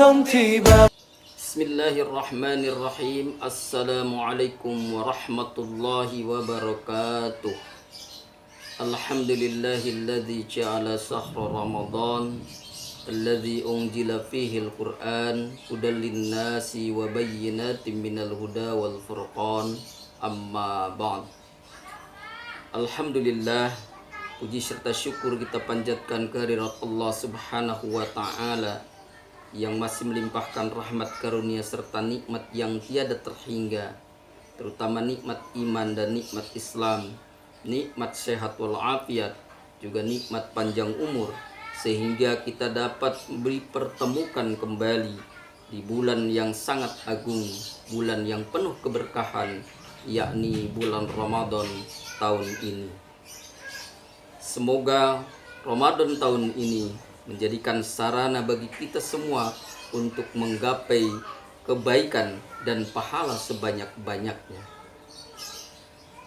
Ramadan tiba. Bismillahirrahmanirrahim. Assalamualaikum warahmatullahi wabarakatuh. Alhamdulillahilladzi ja'ala sahra Ramadan alladzi unzila fihi al-Qur'an hudan lin-nasi wa bayyinatin minal huda wal furqan. Amma ba'd. Alhamdulillah, puji serta syukur kita panjatkan kehadirat Allah Subhanahu wa taala yang masih melimpahkan rahmat karunia serta nikmat yang tiada terhingga, terutama nikmat iman dan nikmat Islam, nikmat sehat walafiat, juga nikmat panjang umur, sehingga kita dapat dipertemukan kembali di bulan yang sangat agung, bulan yang penuh keberkahan, yakni bulan Ramadan tahun ini. Semoga Ramadan tahun ini menjadikan sarana bagi kita semua untuk menggapai kebaikan dan pahala sebanyak-banyaknya.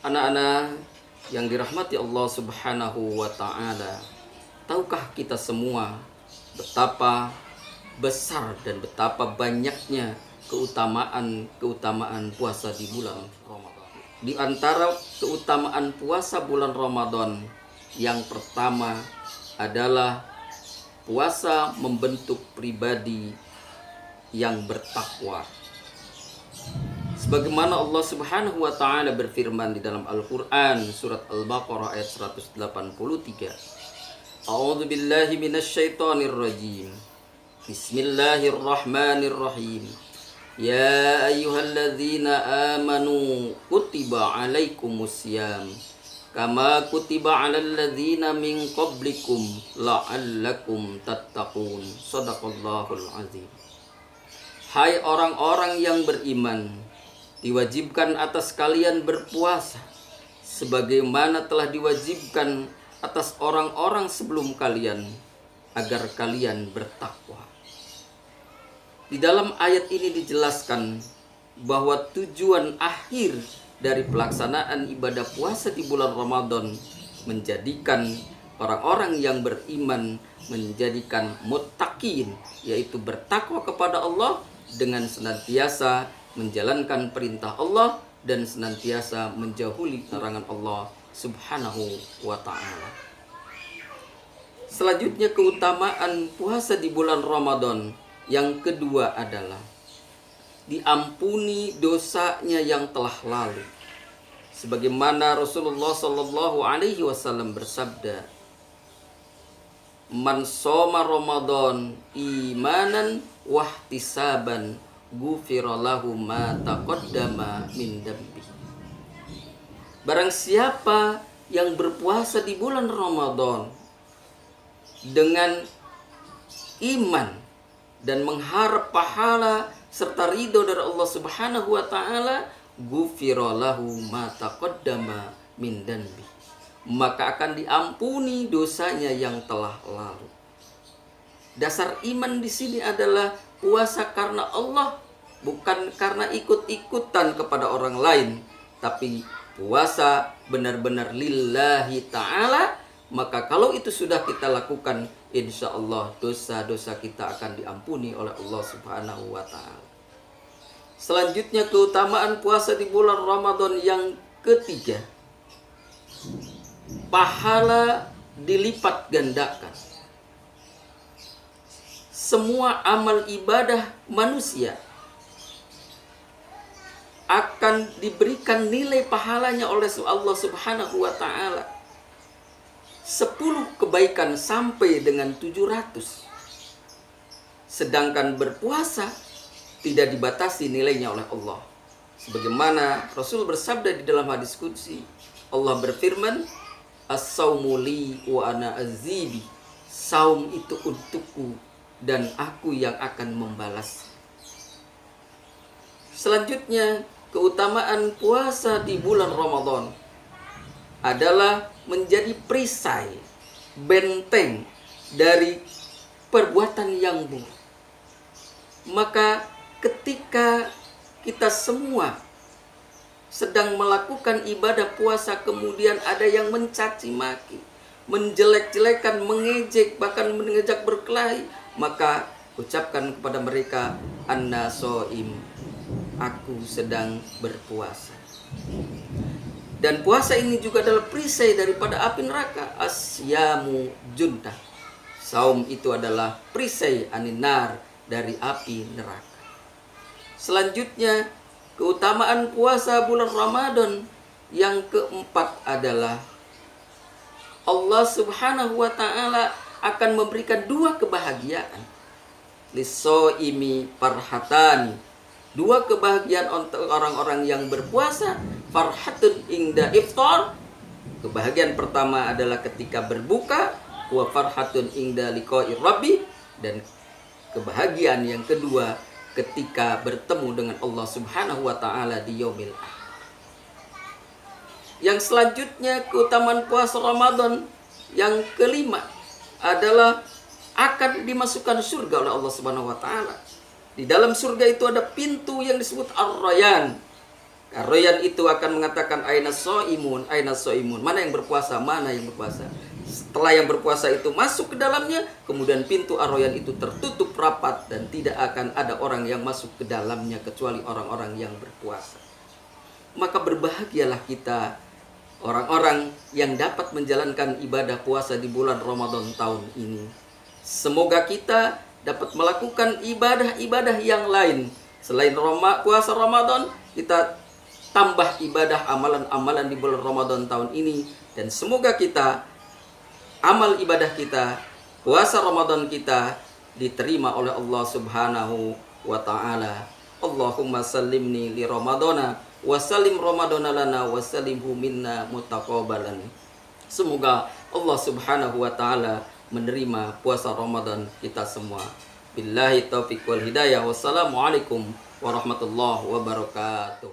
Anak-anak yang dirahmati Allah Subhanahu wa taala, tahukah kita semua betapa besar dan betapa banyaknya keutamaan puasa di bulan Ramadan? Di antara keutamaan puasa bulan Ramadan, yang pertama adalah puasa membentuk pribadi yang bertakwa. Sebagaimana Allah Subhanahu wa taala berfirman di dalam Al-Qur'an surat Al-Baqarah ayat 183. A'udzu billahi minasyaitonir rajim. Bismillahirrahmanirrahim. Ya ayyuhalladzina amanu kutiba alaikumussyam kama kutiba 'alal ladzina min qablikum la'allakum tattaqun. Shadaqallahul azim. Hai orang-orang yang beriman, diwajibkan atas kalian berpuasa sebagaimana telah diwajibkan atas orang-orang sebelum kalian, agar kalian bertakwa. Di dalam ayat ini dijelaskan bahwa tujuan akhir dari pelaksanaan ibadah puasa di bulan Ramadan menjadikan orang-orang yang beriman menjadikan muttaqin, yaitu bertakwa kepada Allah dengan senantiasa menjalankan perintah Allah dan senantiasa menjauhi larangan Allah Subhanahu wa ta'ala. Selanjutnya, keutamaan puasa di bulan Ramadan yang kedua adalah diampuni dosanya yang telah lalu. Sebagaimana Rasulullah Shallallahu Alaihi Wasallam bersabda, "Man shoma Ramadan imanan wahtisaban, ghufira lahu ma taqaddama min dambi." Barang siapa yang berpuasa di bulan Ramadan dengan iman dan mengharap pahala serta ridho dari Allah Subhanahu wa taala, ghufira lahu ma taqaddama min dambi, maka akan diampuni dosanya yang telah lalu. Dasar iman di sini adalah puasa karena Allah, bukan karena ikut-ikutan kepada orang lain, tapi puasa benar-benar lillahi ta'ala. Maka kalau itu sudah kita lakukan, insya Allah dosa-dosa kita akan diampuni oleh Allah Subhanahu wa ta'ala. Selanjutnya, keutamaan puasa di bulan Ramadan yang ketiga, pahala dilipat gandakan. Semua amal ibadah manusia akan diberikan nilai pahalanya oleh Allah Subhanahu wa ta'ala. 10 kebaikan sampai dengan 700. Sedangkan berpuasa tidak dibatasi nilainya oleh Allah. Sebagaimana Rasul bersabda di dalam hadis qudsi, Allah berfirman, "As-saumu li wa ana azibi." Saum itu untukku dan aku yang akan membalas. Selanjutnya, keutamaan puasa di bulan Ramadan adalah menjadi perisai, benteng dari perbuatan yang buruk. Maka ketika kita semua sedang melakukan ibadah puasa, kemudian ada yang mencaci maki, menjelek-jelekan, mengejek, bahkan mengejek berkelahi, maka ucapkan kepada mereka, anna soim, aku sedang berpuasa. Dan puasa ini juga adalah perisai daripada api neraka. Asyamu junnah, saum itu adalah perisai aninar dari api neraka. Selanjutnya, keutamaan puasa bulan Ramadan yang keempat adalah Allah Subhanahu wa ta'ala akan memberikan dua kebahagiaan. Lissoimi farhatani, dua kebahagiaan untuk orang-orang yang berpuasa. Farhatun ingda iftar, kebahagiaan pertama adalah ketika berbuka. Wa farhatun ingda liqa'i rabbi, dan kebahagiaan yang kedua ketika bertemu dengan Allah Subhanahu wa ta'ala di yaumil akhir. Yang selanjutnya, keutamaan puasa Ramadan yang kelima adalah akan dimasukkan surga oleh Allah Subhanahu wa ta'ala. Di dalam surga itu ada pintu yang disebut Ar-Rayyan. Ar-Rayyan itu akan mengatakan aina soimun, aina soimun, mana yang berpuasa, mana yang berpuasa. Setelah yang berpuasa itu masuk ke dalamnya, kemudian pintu Ar-Rayyan itu tertutup rapat dan tidak akan ada orang yang masuk ke dalamnya kecuali orang-orang yang berpuasa. Maka berbahagialah kita, orang-orang yang dapat menjalankan ibadah puasa di bulan Ramadan tahun ini. Semoga kita dapat melakukan ibadah-ibadah yang lain. Selain puasa Ramadan, kita tambah ibadah amalan-amalan di bulan Ramadan tahun ini. Dan semoga kita, amal ibadah kita, puasa Ramadan kita diterima oleh Allah Subhanahu wa ta'ala. Allahumma sallimni li Ramadana wa sallim Ramadana lana wa sallimhu minna mutaqabbalan. Semoga Allah Subhanahu wa ta'ala menerima puasa Ramadan kita semua. Billahi taufiq wal hidayah. Wassalamualaikum warahmatullahi wabarakatuh.